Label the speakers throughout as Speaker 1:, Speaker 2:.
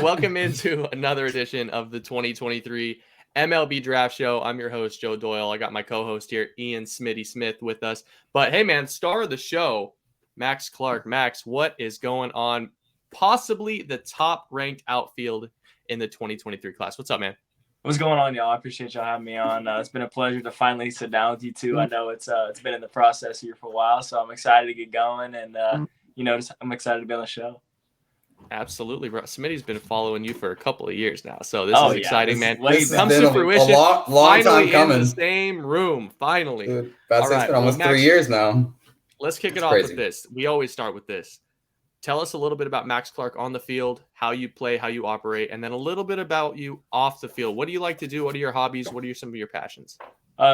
Speaker 1: welcome into another edition of the 2023 MLB Draft Show. I'm your host, Joe Doyle. I got my co-host here, Ian Smitty Smith, with us. But hey, man, star of the show, Max Clark. Max, what is going on? Possibly the top-ranked outfield in the 2023 class. What's up, man?
Speaker 2: What's going on, y'all? I appreciate y'all having me on. It's been a pleasure to finally sit down with you two. I know it's been in the process here for a while, so I'm excited to get going, and I'm excited to be on the show.
Speaker 1: Absolutely, bro. Smitty's been following you for a couple of years now, so this is exciting, man.
Speaker 3: This
Speaker 1: comes to fruition.
Speaker 3: A long
Speaker 1: finally
Speaker 3: time coming.
Speaker 1: In the same room. Finally,
Speaker 3: dude, that's been almost
Speaker 1: Max,
Speaker 3: 3 years now.
Speaker 1: Let's kick it off with this. We always start with this. Tell us a little bit about Max Clark on the field, how you play, how you operate, and then a little bit about you off the field. What do you like to do? What are your hobbies? What are some of your passions?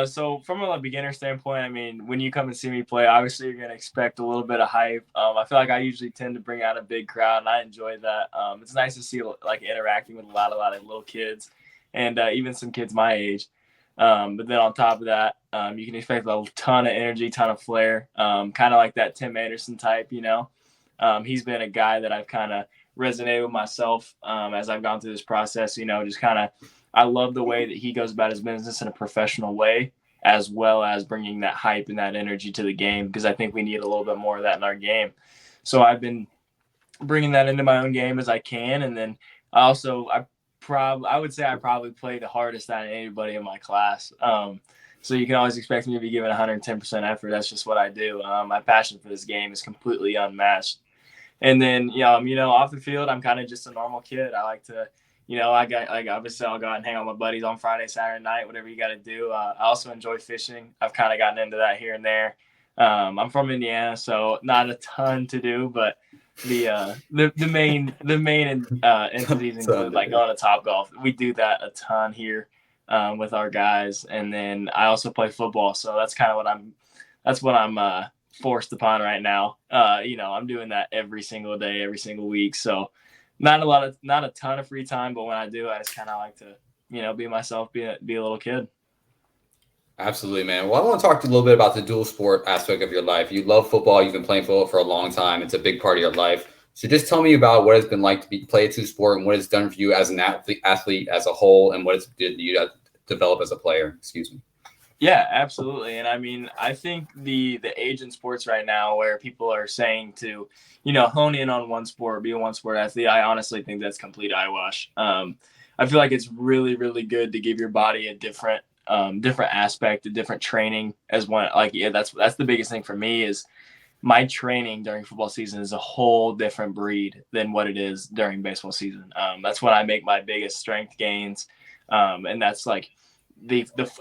Speaker 2: So from a beginner standpoint, I mean, when you come and see me play, obviously you're going to expect a little bit of hype. I feel like I usually tend to bring out a big crowd, and I enjoy that. It's nice to see like interacting with a lot of little kids, and even some kids my age. But then on top of that, you can expect a ton of energy, ton of flair, kind of like that Tim Anderson type, you know. He's been a guy that I've kind of resonated with myself as I've gone through this process, you know, just kind of. I love the way that he goes about his business in a professional way, as well as bringing that hype and that energy to the game, because I think we need a little bit more of that in our game. So I've been bringing that into my own game as I can. And then I would say I probably play the hardest out of anybody in my class. So you can always expect me to be giving 110% effort. That's just what I do. My passion for this game is completely unmatched. And then, off the field, I'm kind of just a normal kid. I like to, obviously I'll go out and hang out with my buddies on Friday, Saturday night, whatever you got to do. I also enjoy fishing. I've kind of gotten into that here and there. I'm from Indiana, so not a ton to do, but the main entities include like going to Topgolf. We do that a ton here with our guys, and then I also play football. So that's kind of what I'm forced upon right now. I'm doing that every single day, every single week. So. Not a ton of free time, but when I do, I just kind of like to, be myself, be a little kid.
Speaker 3: Absolutely, man. Well, I want to talk to you a little bit about the dual sport aspect of your life. You love football. You've been playing football for a long time. It's a big part of your life. So just tell me about what it's been like to play a two-sport and what it's done for you as an athlete as a whole, and what it's did you develop as a player. Excuse me.
Speaker 2: Yeah, absolutely. And I mean, I think the age in sports right now where people are saying to, hone in on one sport, be a one sport athlete, I honestly think that's complete eyewash. I feel like it's really, really good to give your body a different aspect, a different training as one. Like, yeah, that's the biggest thing for me is my training during football season is a whole different breed than what it is during baseball season. That's when I make my biggest strength gains. And that's like,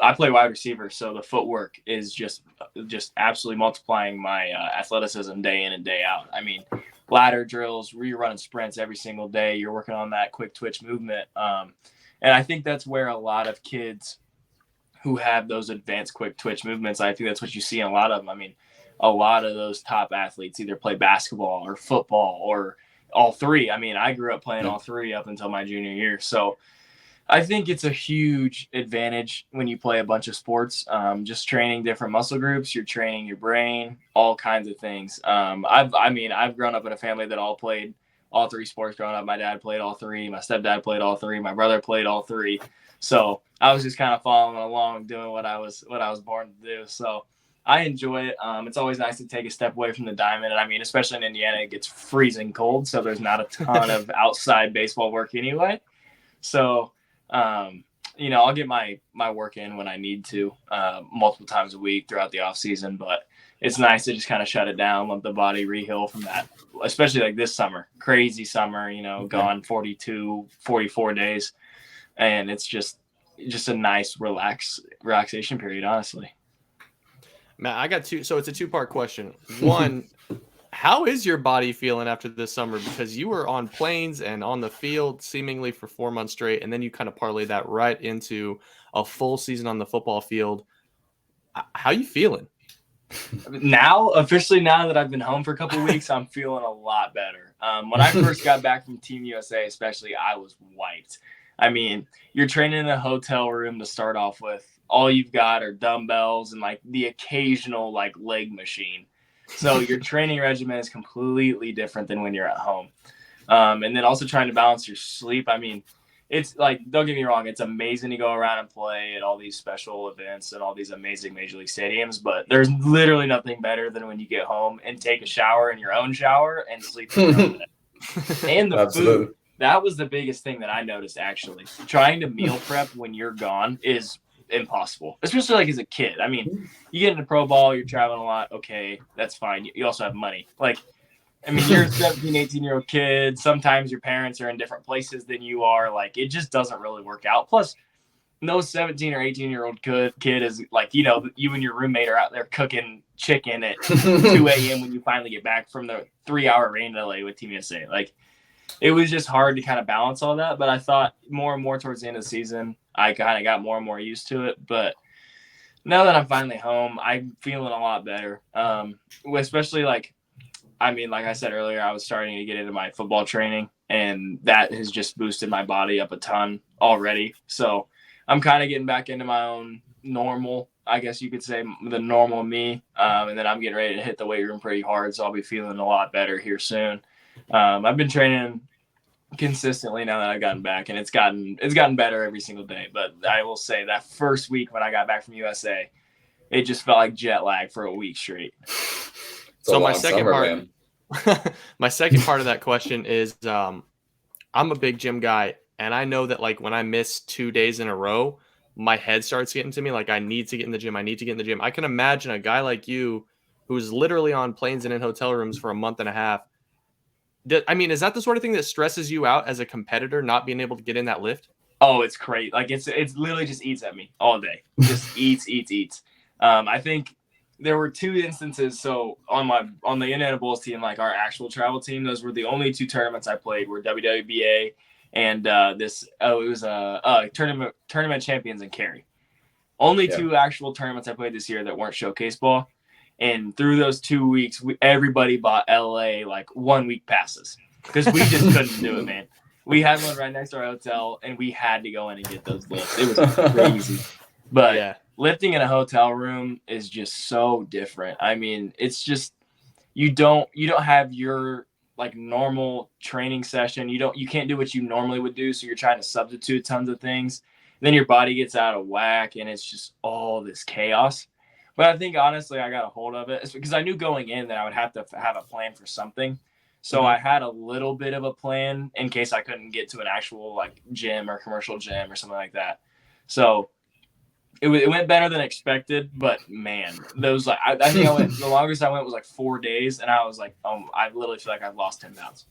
Speaker 2: I play wide receiver, so the footwork is just absolutely multiplying my athleticism day in and day out. I mean, ladder drills, you're running sprints every single day. You're working on that quick twitch movement, and I think that's where a lot of kids who have those advanced quick twitch movements, I think that's what you see in a lot of them. I mean, a lot of those top athletes either play basketball or football or all three. I mean, I grew up playing all three up until my junior year, so. I think it's a huge advantage when you play a bunch of sports, just training different muscle groups, you're training your brain, all kinds of things. I've grown up in a family that all played all three sports growing up. My dad played all three. My stepdad played all three. My brother played all three. So I was just kind of following along, doing what I was born to do. So I enjoy it. It's always nice to take a step away from the diamond. And I mean, especially in Indiana, it gets freezing cold. So there's not a ton of outside baseball work anyway. So, I'll get my work in when I need to, multiple times a week throughout the off season, but it's nice to just kind of shut it down, let the body reheal from that, especially like this summer, crazy summer, gone 42, 44 days. And it's just a nice relaxation period, honestly.
Speaker 1: Matt, I got two. So it's a two-part question. One, how is your body feeling after this summer? Because you were on planes and on the field seemingly for 4 months straight, and then you kind of parlay that right into a full season on the football field. How you feeling?
Speaker 2: Officially now that I've been home for a couple of weeks, I'm feeling a lot better. When I first got back from Team USA, especially, I was wiped. I mean, you're training in a hotel room to start off with. All you've got are dumbbells and like the occasional like leg machine. So your training regimen is completely different than when you're at home. And then also trying to balance your sleep. I mean, it's like, don't get me wrong, it's amazing to go around and play at all these special events and all these amazing Major League stadiums, but there's literally nothing better than when you get home and take a shower in your own shower and sleep in your own bed. And the food, that was the biggest thing that I noticed, actually. Trying to meal prep when you're gone is impossible, especially like as a kid. I mean, you get into pro ball, you're traveling a lot, okay, that's fine. You also have money. Like, I mean, you're a 17, 18-year-old kid. Sometimes your parents are in different places than you are. Like, it just doesn't really work out. Plus, no 17 or 18-year-old kid is like, you know, you and your roommate are out there cooking chicken at 2 a.m. when you finally get back from the 3-hour rain in LA with Team USA. Like, it was just hard to kind of balance all that. But I thought more and more towards the end of the season, I kind of got more and more used to it. But now that I'm finally home, I'm feeling a lot better. Especially like, I mean, like I said earlier, I was starting to get into my football training, and that has just boosted my body up a ton already. So I'm kind of getting back into my own normal, I guess you could say, the normal me. And then I'm getting ready to hit the weight room pretty hard, so I'll be feeling a lot better here soon. I've been training consistently now that I've gotten back, and it's gotten better every single day. But I will say that first week when I got back from USA, it just felt like jet lag for a week straight.
Speaker 1: So my second part of that question is, I'm a big gym guy, and I know that like when I miss 2 days in a row, my head starts getting to me. Like, I need to get in the gym. I can imagine a guy like you who's literally on planes and in hotel rooms for a month and a half. I mean, is that the sort of thing that stresses you out as a competitor, not being able to get in that lift?
Speaker 2: Oh, it's great. Like, it's literally just eats at me all day. Just eats. I think there were 2 instances. So on the Indiana Bulls team, like our actual travel team, those were the only 2 tournaments I played were WWBA and it was tournament champions in Cary. Only 2 actual tournaments I played this year that weren't showcase ball. And through those 2 weeks, everybody bought LA like 1 week passes because we just couldn't do it, man. We had one right next to our hotel, and we had to go in and get those lifts. It was crazy. But yeah, lifting in a hotel room is just so different. I mean, it's just you don't have your like normal training session. You can't do what you normally would do, so you're trying to substitute tons of things. Then your body gets out of whack, and it's just all this chaos. But I think honestly, I got a hold of it. It's because I knew going in that I would have to have a plan for something. So I had a little bit of a plan in case I couldn't get to an actual like gym or commercial gym or something like that. So it went better than expected, but man, those like I think the longest I went was like 4 days, and I was like, I literally feel like I've lost 10 pounds.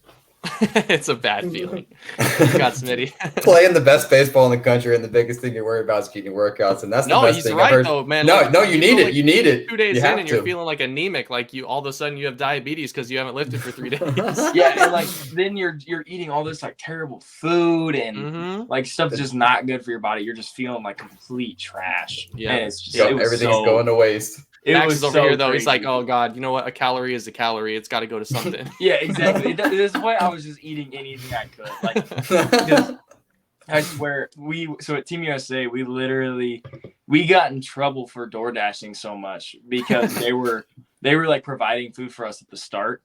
Speaker 1: It's a bad feeling. Got Smitty.
Speaker 3: Playing the best baseball in the country, and the biggest thing you're worried about is getting workouts, and that's the best thing.
Speaker 1: No, he's right though, man.
Speaker 3: No,
Speaker 1: like,
Speaker 3: no, you need it. You need it.
Speaker 1: 2 days in, and you're feeling like anemic, like you all of a sudden you have diabetes because you haven't lifted for 3 days.
Speaker 2: Yeah, and like then you're eating all this like terrible food and like stuff's just not good for your body. You're just feeling like complete trash. Yeah, and it's just
Speaker 3: everything's going to waste.
Speaker 1: Max is over here though. Crazy. He's like, oh God, you know what? A calorie is a calorie. It's got to go to something.
Speaker 2: Yeah, exactly. This is why I was just eating anything I could. Like, I swear, so at Team USA, we got in trouble for door dashing so much because they were like providing food for us at the start,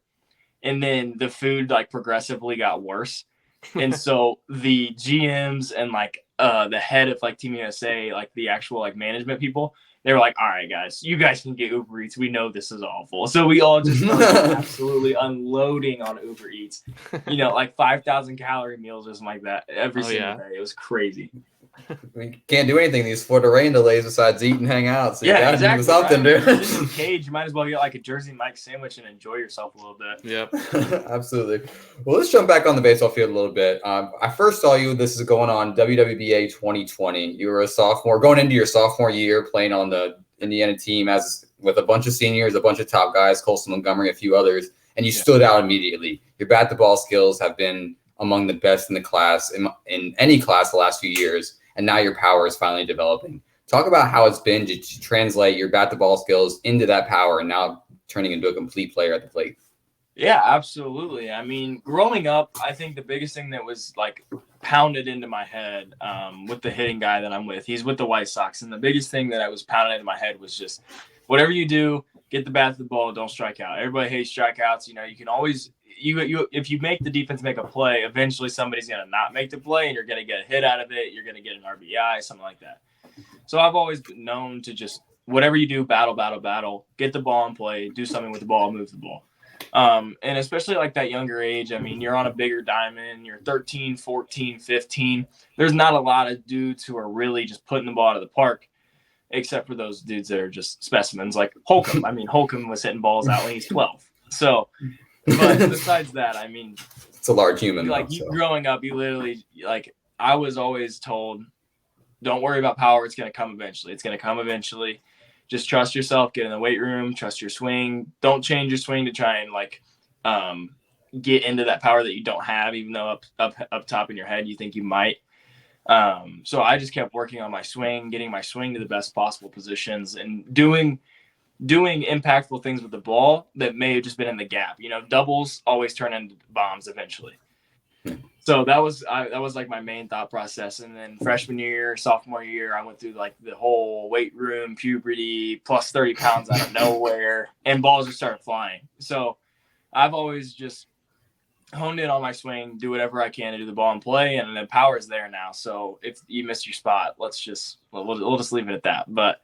Speaker 2: and then the food like progressively got worse, and so the GMs and like the head of like Team USA, like the actual like management people. They were like, all right, guys, you guys can get Uber Eats. We know this is awful. So we all just started absolutely unloading on Uber Eats. You know, like 5,000 calorie meals or something like that every single day. It was crazy.
Speaker 3: We can't do anything these Florida rain delays besides eat and hang out. So you gotta do something, dude.
Speaker 2: If you're in Cage, you might as well get like a Jersey Mike's sandwich and enjoy yourself a little bit.
Speaker 1: Yep.
Speaker 3: Absolutely. Well, let's jump back on the baseball field a little bit. I first saw you, this is going on WWBA 2020. You were a sophomore, going into your sophomore year, playing on the Indiana team with a bunch of seniors, a bunch of top guys, Colson Montgomery, a few others, and you stood out immediately. Your bat-to-ball skills have been among the best in the class, in any class the last few years. And now your power is finally developing. Talk about how it's been to translate your bat-to-ball skills into that power and now turning into a complete player at the plate.
Speaker 2: Yeah, absolutely. I mean, growing up, I think the biggest thing that was like pounded into my head with the hitting guy that I'm with, he's with the White Sox. And the biggest thing that I was pounded into my head was just whatever you do, get the bat to the ball, don't strike out. Everybody hates strikeouts. You know, you can always if you make the defense make a play, eventually somebody's gonna not make the play, and you're gonna get a hit out of it. You're gonna get an RBI, something like that. So I've always been known to just whatever you do, battle, get the ball in play, do something with the ball, move the ball. And especially like that younger age, I mean, you're on a bigger diamond, you're 13, 14, 15. There's not a lot of dudes who are really just putting the ball out of the park, except for those dudes that are just specimens like Holcomb. I mean, Holcomb was hitting balls out when he's 12. So, but besides that, I mean,
Speaker 3: it's a large human.
Speaker 2: Like
Speaker 3: though, so.
Speaker 2: Growing up, you literally, like, I was always told, don't worry about power. It's going to come eventually. It's going to come eventually. Just trust yourself, get in the weight room, trust your swing. Don't change your swing to try and like get into that power that you don't have, even though up top in your head you think you might. So I just kept working on my swing, getting my swing to the best possible positions, and doing impactful things with the ball that may have just been in the gap. You know, doubles always turn into bombs eventually. So that was like my main thought process. And then freshman year, sophomore year, I went through like the whole weight room, puberty, plus 30 pounds out of nowhere, and balls just started flying. So I've always just honed in on my swing, do whatever I can to do the ball in play, and the power is there now. So if you missed your spot, we'll just leave it at that. But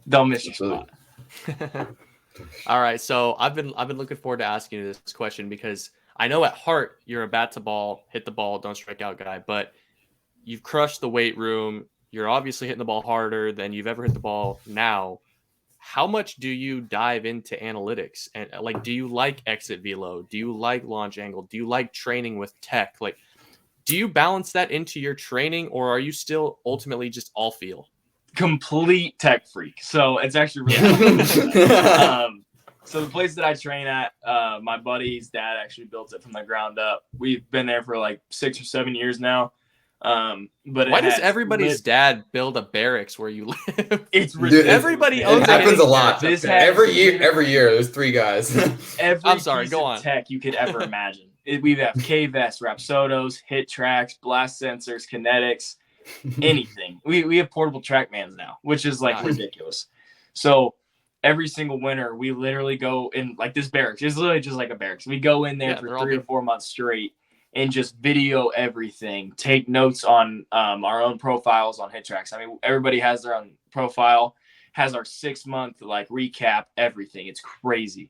Speaker 2: don't miss your spot.
Speaker 1: All right. So I've been looking forward to asking you this question because I know at heart you're a bat to ball, hit the ball, don't strike out guy, but you've crushed the weight room. You're obviously hitting the ball harder than you've ever hit the ball now. How much do you dive into analytics? And like, do you like exit velo? Do you like launch angle? Do you like training with tech? Like, do you balance that into your training, or are you still ultimately just all feel?
Speaker 2: Complete tech freak. So it's actually really so the place that I train at, my buddy's dad actually built it from the ground up. We've been there for like 6 or 7 years now. But
Speaker 1: why does everybody's dad build a barracks where you live?
Speaker 2: It's ridiculous.
Speaker 1: Everybody
Speaker 3: owns
Speaker 1: it.
Speaker 3: Happens a lot. Every year, there's 3 guys.
Speaker 2: I'm sorry, go on. Tech you could ever imagine. We have K-Vests, Rapsodos, hit tracks, blast sensors, kinetics, anything. We have portable TrackMans now, which is like ridiculous. So every single winter, we literally go in like this barracks. It's literally just like a barracks. We go in there for 3 or 4 months straight and just video everything, take notes on our own profiles on hit tracks. I mean, everybody has their own profile, has our 6-month like recap, everything. It's crazy.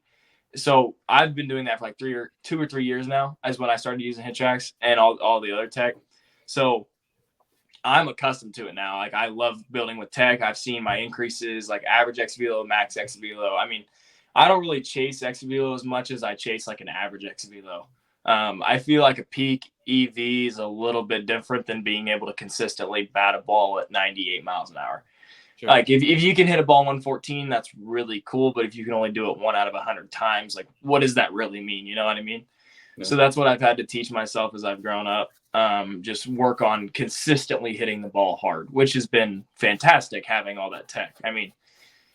Speaker 2: So I've been doing that for like 2 or 3 years now, as when I started using hit tracks and all the other tech. So I'm accustomed to it now. Like, I love building with tech. I've seen my increases, like average X velo, max X velo. I mean, I don't really chase X velo as much as I chase like an average X velo. I feel like a peak EV is a little bit different than being able to consistently bat a ball at 98 miles an hour. Sure. Like if you can hit a ball 114, that's really cool. But if you can only do it 1 out of 100 times, like, what does that really mean? You know what I mean? Yeah. So that's what I've had to teach myself as I've grown up. Just work on consistently hitting the ball hard, which has been fantastic having all that tech. I mean,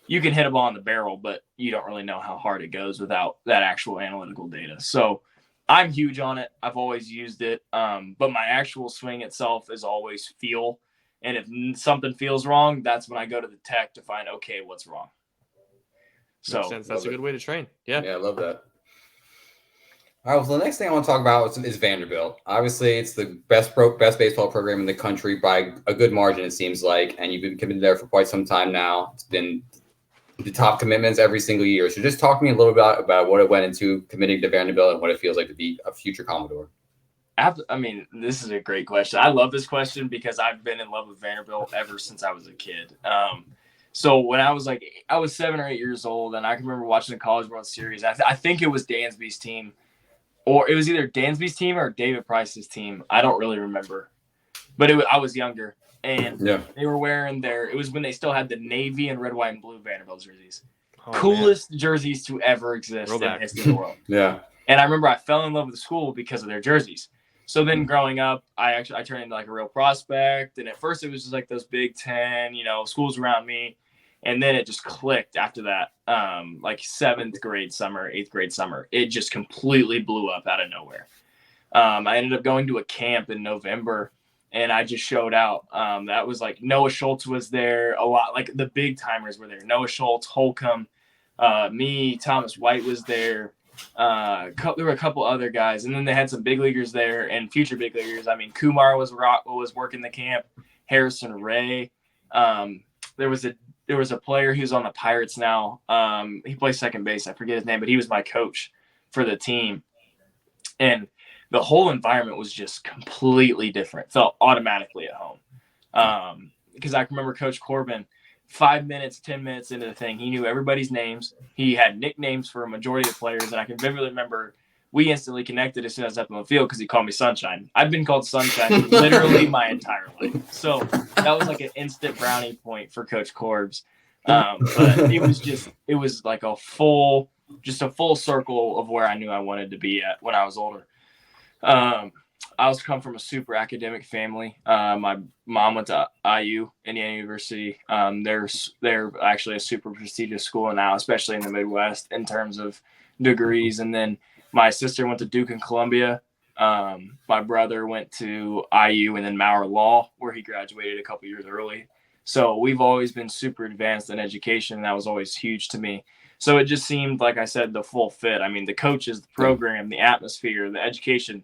Speaker 2: you can hit a ball in the barrel, but you don't really know how hard it goes without that actual analytical data. So I'm huge on it. I've always used it. But my actual swing itself is always feel. And if something feels wrong, that's when I go to the tech to find, okay, what's wrong. So
Speaker 1: makes sense. That's a good way to train. Yeah.
Speaker 3: Yeah, I love that. All right, well, so the next thing I want to talk about is Vanderbilt. Obviously, it's the best baseball program in the country by a good margin, it seems like, and you've been committed there for quite some time now. It's been the top commitments every single year. So just talk to me a little bit about what it went into committing to Vanderbilt and what it feels like to be a future Commodore.
Speaker 2: I mean, this is a great question. I love this question because I've been in love with Vanderbilt ever since I was a kid. So when I was 7 or 8 years old, and I can remember watching the College World Series. I think it was Dansby's team, or it was either Dansby's team or David Price's team. I don't really remember, but I was younger, and they were wearing it was when they still had the navy and red, white, and blue Vanderbilt jerseys. Oh, coolest jerseys to ever exist in the history of the world.
Speaker 3: Yeah.
Speaker 2: And I remember I fell in love with the school because of their jerseys. So then growing up, I turned into like a real prospect. And at first it was just like those Big Ten, schools around me. And then it just clicked after that, like 7th grade summer, 8th grade summer. It just completely blew up out of nowhere. I ended up going to a camp in November, and I just showed out. That was like Noah Schultz was there a lot. Like the big timers were there. Noah Schultz, Holcomb, Me, Thomas White was there. There were a couple other guys, and then they had some big leaguers there and future big leaguers. I mean, Kumar was working the camp. Harrison Ray. There was a player who's on the Pirates now. He plays second base. I forget his name, but he was my coach for the team. And the whole environment was just completely different. Felt automatically at home. Because I remember Coach Corbin, 5 minutes, 10 minutes into the thing, he knew everybody's names. He had nicknames for a majority of players. And I can vividly remember we instantly connected as soon as I was up on the field because he called me Sunshine. I've been called Sunshine literally my entire life. So that was like an instant brownie point for Coach Corbs. But it was like a full circle of where I knew I wanted to be at when I was older. I also come from a super academic family. My mom went to IU, Indiana University. They're actually a super prestigious school now, especially in the Midwest in terms of degrees. And then my sister went to Duke and Columbia. My brother went to IU and then Maurer Law, where he graduated a couple years early. So we've always been super advanced in education, and that was always huge to me. So it just seemed, like I said, the full fit. I mean, the coaches, the program, the atmosphere, the education.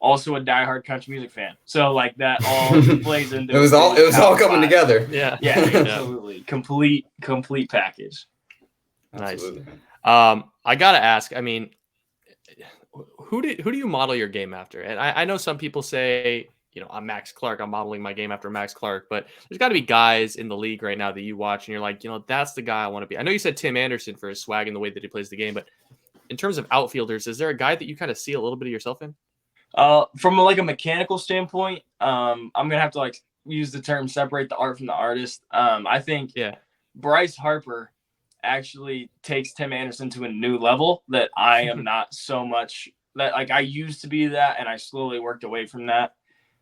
Speaker 2: Also a diehard country music fan. So like that all plays into
Speaker 3: it was all coming together.
Speaker 2: Yeah, absolutely. Complete package.
Speaker 1: Nice. I gotta ask, I mean, who do you model your game after? And I know some people say, I'm Max Clark, I'm modeling my game after Max Clark, but there's got to be guys in the league right now that you watch and you're like, that's the guy I want to be. I know you said Tim Anderson for his swag and the way that he plays the game, but in terms of outfielders, is there a guy that you kind of see a little bit of yourself in?
Speaker 2: From like a mechanical standpoint, I'm gonna have to use the term separate the art from the artist. I think Bryce Harper actually takes Tim Anderson to a new level that I am not so much that I used to be that, and I slowly worked away from that.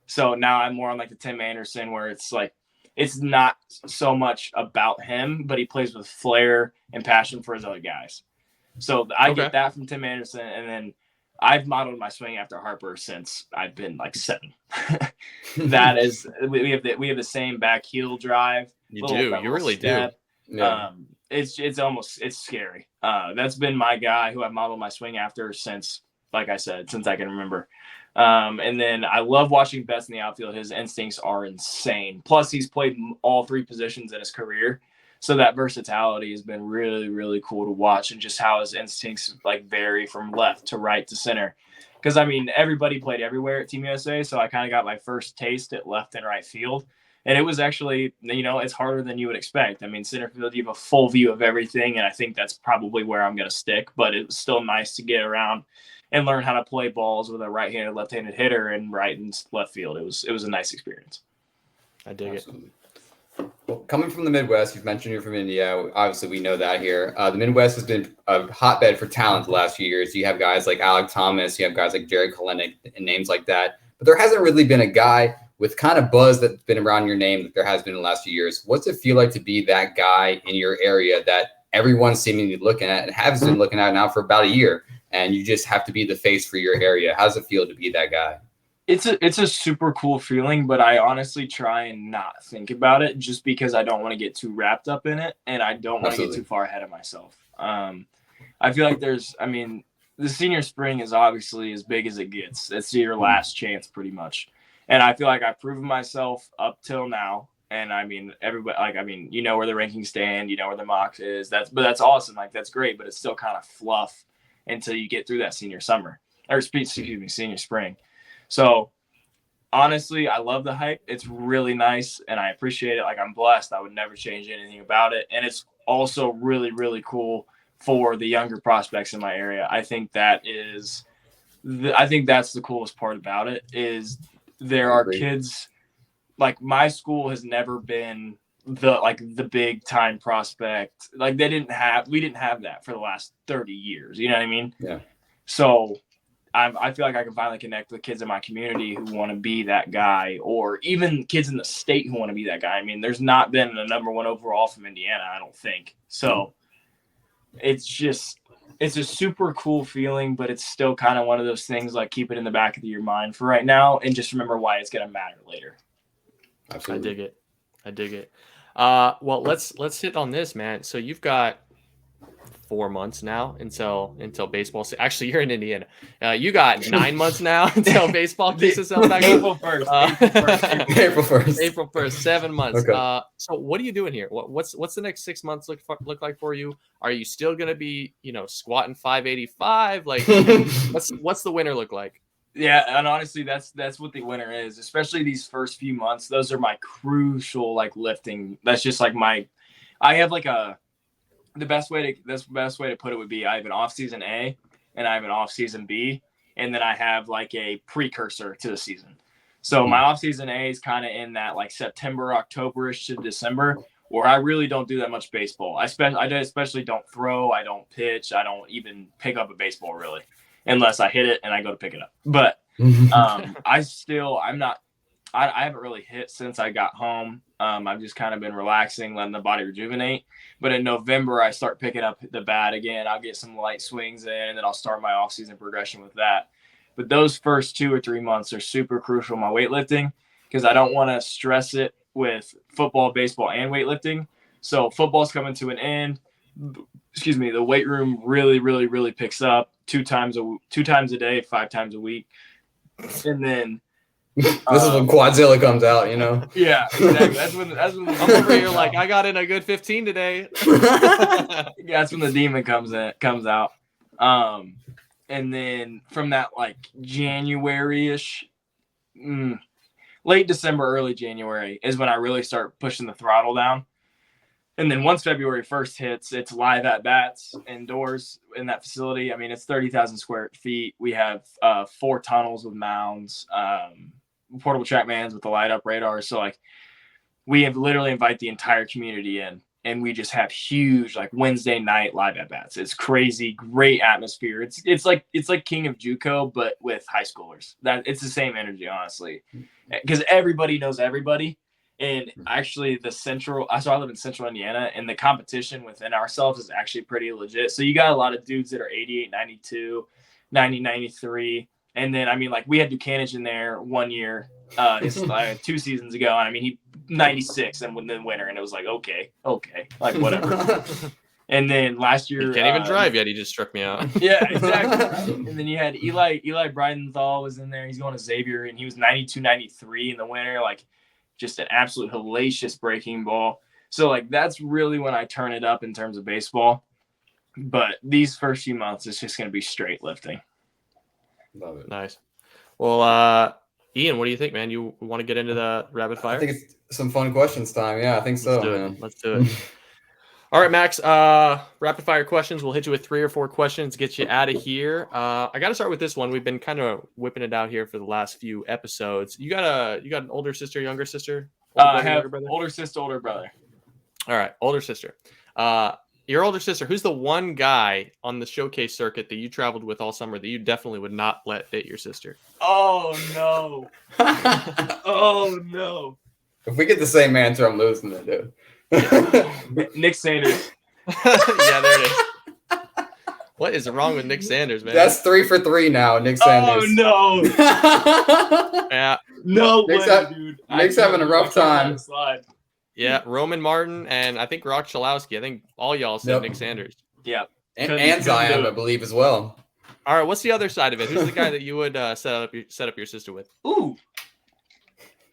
Speaker 2: So now I'm more on the Tim Anderson where it's it's not so much about him, but he plays with flair and passion for his other guys. So I get that from Tim Anderson, and then I've modeled my swing after Harper since I've been 7. That is, we have the same back heel drive.
Speaker 1: You really do.
Speaker 2: Yeah. It's scary. That's been my guy who I've modeled my swing after since, like I said, since I can remember. And then I love watching Betts in the outfield. His instincts are insane. Plus, he's played all 3 positions in his career. So that versatility has been really, really cool to watch, and just how his instincts vary from left to right to center. Because, I mean, everybody played everywhere at Team USA, so I kind of got my first taste at left and right field. And it was actually, it's harder than you would expect. I mean, center field, you have a full view of everything, and I think that's probably where I'm going to stick. But it was still nice to get around and learn how to play balls with a right-handed, left-handed hitter and right and left field. It was a nice experience.
Speaker 1: I dig it.
Speaker 3: Well, coming from the Midwest, you've mentioned you're from India. Obviously, we know that here. The Midwest has been a hotbed for talent the last few years. You have guys like Alec Thomas, you have guys like Jared Kalenic and names like that. But there hasn't really been a guy with kind of buzz that's been around your name that there has been in the last few years. What's it feel like to be that guy in your area that everyone's seemingly looking at and has been looking at now for about a year, and you just have to be the face for your area? How does it feel to be that guy?
Speaker 2: It's a super cool feeling, but I honestly try and not think about it just because I don't want to get too wrapped up in it, and I don't want to get too far ahead of myself. I feel like the senior spring is obviously as big as it gets. It's your last chance pretty much. And I feel like I've proven myself up till now. And I mean, everybody, where the rankings stand, where the mock is. That's awesome. That's great, but it's still kind of fluff until you get through that senior spring. So honestly, I love the hype. It's really nice, and I appreciate it. I'm blessed. I would never change anything about it. And it's also really, really cool for the younger prospects in my area. I think that's the coolest part about it is there are kids my school has never been the big time prospect. We didn't have that for the last 30 years. You know what I mean?
Speaker 3: Yeah.
Speaker 2: So I feel like I can finally connect with kids in my community who want to be that guy, or even kids in the state who want to be that guy. I mean, there's not been a number 1 overall from Indiana, I don't think. So it's a super cool feeling, but it's still kind of one of those things keep it in the back of your mind for right now and just remember why it's going to matter later.
Speaker 3: Absolutely.
Speaker 1: I dig it. Well, let's hit on this, man. So you've got 4 months now until baseball. Actually, you're in Indiana. You got 9 months now until baseball kicks itself back.
Speaker 2: April 1st.
Speaker 3: April 1st.
Speaker 1: April 1st, 7 months.
Speaker 3: Okay.
Speaker 1: So what are you doing here? What's the next 6 months look like for you? Are you still going to be, squatting 585? Like, what's the winter look like?
Speaker 2: Yeah, and honestly, that's what the winter is. Especially these first few months. Those are my crucial lifting. That's just I have the best way to put it would be I have an off season A and I have an off season B, and then I have a precursor to the season. So my off season A is kind of in that September, October-ish to December, where I really don't do that much baseball. I especially don't throw, I don't pitch, I don't even pick up a baseball really, unless I hit it and I go to pick it up. But I haven't really hit since I got home. I've just kind of been relaxing, letting the body rejuvenate. But in November, I start picking up the bat again. I'll get some light swings in, and then I'll start my off-season progression with that. But those first 2 or 3 months are super crucial in my weightlifting because I don't want to stress it with football, baseball, and weightlifting. So football's coming to an end. The weight room really, really, really picks up 2 times a day, 5 times a week. And then
Speaker 3: this is when Quadzilla comes out,
Speaker 2: Yeah, exactly. That's when
Speaker 1: I'm over here I got in a good 15 today.
Speaker 2: That's when the demon comes out. And then from that January-ish, late December, early January is when I really start pushing the throttle down. And then once February 1st hits, it's live at bats indoors in that facility. I mean, it's 30,000 square feet. We have 4 tunnels with mounds, portable track mans with the light up radar. So we have literally invite the entire community in, and we just have huge Wednesday night live at bats. It's crazy, great atmosphere. It's like King of JUCO, but with high schoolers. That it's the same energy, honestly, because everybody knows everybody. And actually so I live in central Indiana, and the competition within ourselves is actually pretty legit. So you got a lot of dudes that are 88, 92, 90, 93. And then, we had Ducanage in there one year, 2 seasons ago. And he 96 and then winter. And it was okay, whatever. And then last year,
Speaker 1: he can't even drive yet. He just struck me out.
Speaker 2: Yeah, exactly. And then you had Eli Bridenthal was in there. He's going to Xavier, and he was 92, 93 in the winter. Just an absolute hellacious breaking ball. So that's really when I turn it up in terms of baseball. But these first few months, it's just going to be straight lifting.
Speaker 3: Love it.
Speaker 1: Nice. Well, Ian, what do you think, man? You want to get into the rapid fire?
Speaker 3: I think it's some fun questions time. Yeah, I think so, man.
Speaker 1: Let's do it. All right, Max. Rapid fire questions. We'll hit you with 3 or 4 questions, get you out of here. I got to start with this one. We've been kind of whipping it out here for the last few episodes. You got an older sister, younger sister?
Speaker 2: I have older sister, older brother.
Speaker 1: All right, older sister. Your older sister. Who's the one guy on the showcase circuit that you traveled with all summer that you definitely would not let date your sister?
Speaker 2: Oh no! Oh no!
Speaker 3: If we get the same answer, I'm losing it, dude.
Speaker 2: Nick Sanders.
Speaker 1: Yeah, there it is. What is wrong with Nick Sanders, man?
Speaker 3: That's 3 for 3 now, Nick Sanders.
Speaker 2: Oh
Speaker 3: no!
Speaker 1: Yeah.
Speaker 2: No way, dude.
Speaker 3: Nick's having a rough time.
Speaker 1: Yeah, Roman Martin and I think Rock Chalowski. I think all y'all said Nick Sanders.
Speaker 2: Yeah.
Speaker 3: And Zion, I believe, as well.
Speaker 1: All right, what's the other side of it? Who's the guy that you would set up your sister with?
Speaker 2: Ooh,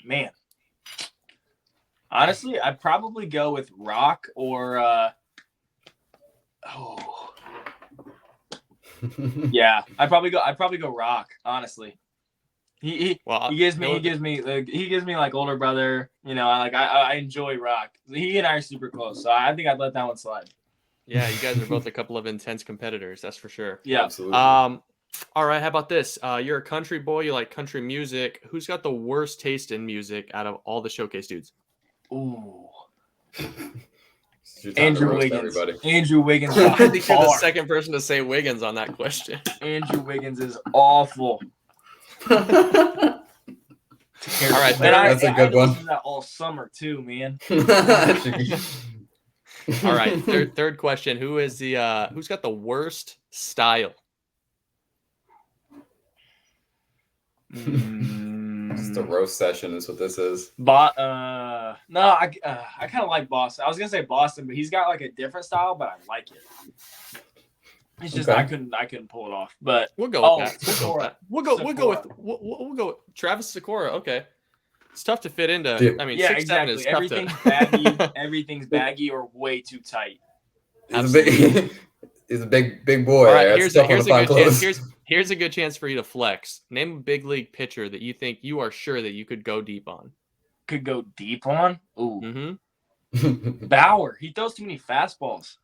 Speaker 2: man. Honestly, I'd probably go with Rock or yeah, I'd probably go Rock. Honestly, he gives me older brother. I enjoy Rock. He and I are super close, so I think I'd let that one slide.
Speaker 1: Yeah, you guys are both a couple of intense competitors, that's for sure.
Speaker 2: Yeah,
Speaker 3: absolutely.
Speaker 1: All right, how about this? You're a country boy. You like country music. Who's got the worst taste in music out of all the showcase dudes?
Speaker 2: Ooh. Andrew Wiggins. Andrew Wiggins.
Speaker 1: I think you're the second person to say Wiggins on that question.
Speaker 2: Andrew Wiggins is awful.
Speaker 1: All right,
Speaker 3: that's a good one.
Speaker 2: That all summer too, man.
Speaker 1: All right, third question. Who's got the worst style?
Speaker 3: Just a roast session is what this is.
Speaker 2: No, I kind of like Boston. I was gonna say Boston, but he's got a different style, but I like it. It's just
Speaker 3: Okay.
Speaker 2: I couldn't pull it off. But
Speaker 1: We'll go with that.
Speaker 2: Sakura.
Speaker 1: We'll go with Travis Sakura. Okay. It's tough to fit into.
Speaker 3: Dude.
Speaker 1: I mean,
Speaker 2: Yeah,
Speaker 1: 6'7"
Speaker 2: exactly.
Speaker 1: is tough
Speaker 2: Everything's
Speaker 1: to.
Speaker 2: baggy. Everything's baggy or way too tight.
Speaker 3: He's a big boy.
Speaker 1: All right,
Speaker 3: There.
Speaker 1: here's a good chance. Here's a good chance for you to flex. Name a big league pitcher that you think you are sure that you could go deep on.
Speaker 2: Could go deep on? Ooh.
Speaker 1: Mm-hmm.
Speaker 2: Bauer. He throws too many fastballs.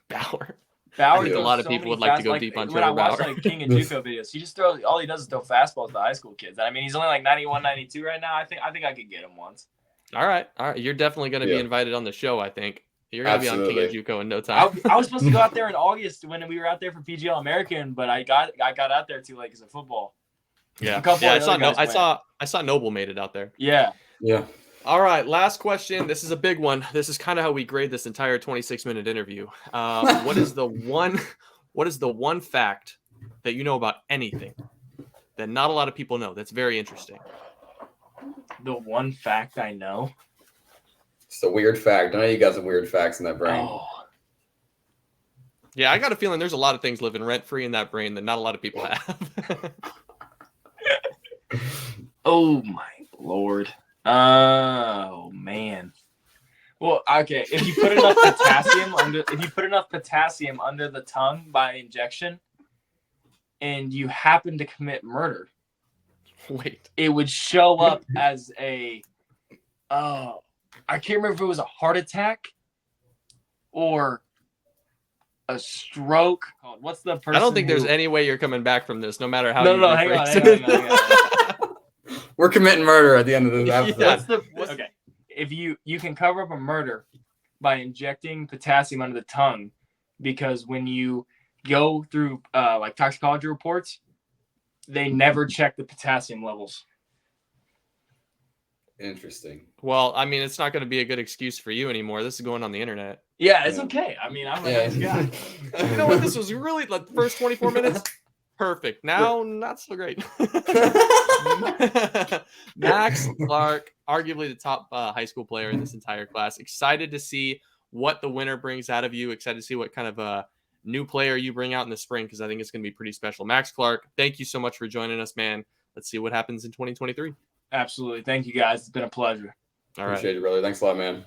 Speaker 1: Bauer.
Speaker 2: Bauer.
Speaker 1: I think a lot of people would like to go deep on Trevor
Speaker 2: When I watch
Speaker 1: Bauer.
Speaker 2: like King and Juco videos, he just throws. All he does is throw fastballs to high school kids. I mean, he's only like 91, 92 right now. I think I could get him once.
Speaker 1: All right. You're definitely going to be invited on the show. I think you're going to be on King and Juco in no time.
Speaker 2: I was supposed to go out there in August when we were out there for PGL American, but I got out there too late because of football.
Speaker 1: Yeah. I saw Noble made it out there.
Speaker 2: Yeah.
Speaker 1: All right, last question. This is a big one. This is kind of how we grade this entire 26-minute interview. What is the one fact that you know about anything that not a lot of people know that's very interesting?
Speaker 2: The one fact I know.
Speaker 3: It's a weird fact. I know you got some weird facts in that brain.
Speaker 2: Oh.
Speaker 1: Yeah, I got a feeling there's a lot of things living rent-free in that brain that not a lot of people have.
Speaker 2: Oh my Lord. Oh man. Well, okay. If you put enough potassium under the tongue by injection, and you happen to commit murder,
Speaker 1: wait,
Speaker 2: it would show up as a. I can't remember if it was a heart attack or a stroke. What's the person?
Speaker 1: I don't think there's any way you're coming back from this, no matter how.
Speaker 2: No, hang on.
Speaker 3: We're committing murder at the end of this episode.
Speaker 2: Okay. If you can cover up a murder by injecting potassium under the tongue, because when you go through like toxicology reports, they never check the potassium levels.
Speaker 3: Interesting.
Speaker 1: Well, I mean, it's not going to be a good excuse for you anymore. This is going on the internet.
Speaker 2: Yeah, it's okay. I mean, I'm a nice guy.
Speaker 1: You know what? This was really like the first 24 minutes. Perfect. Now, not so great. Max Clark, arguably the top high school player in this entire class. Excited to see what the winter brings out of you. Excited to see what kind of a new player you bring out in the spring, because I think it's going to be pretty special. Max Clark, thank you so much for joining us, man. Let's see what happens in 2023.
Speaker 2: Absolutely. Thank you, guys. It's been a pleasure.
Speaker 1: All right.
Speaker 3: Appreciate it, brother. Thanks a lot, man.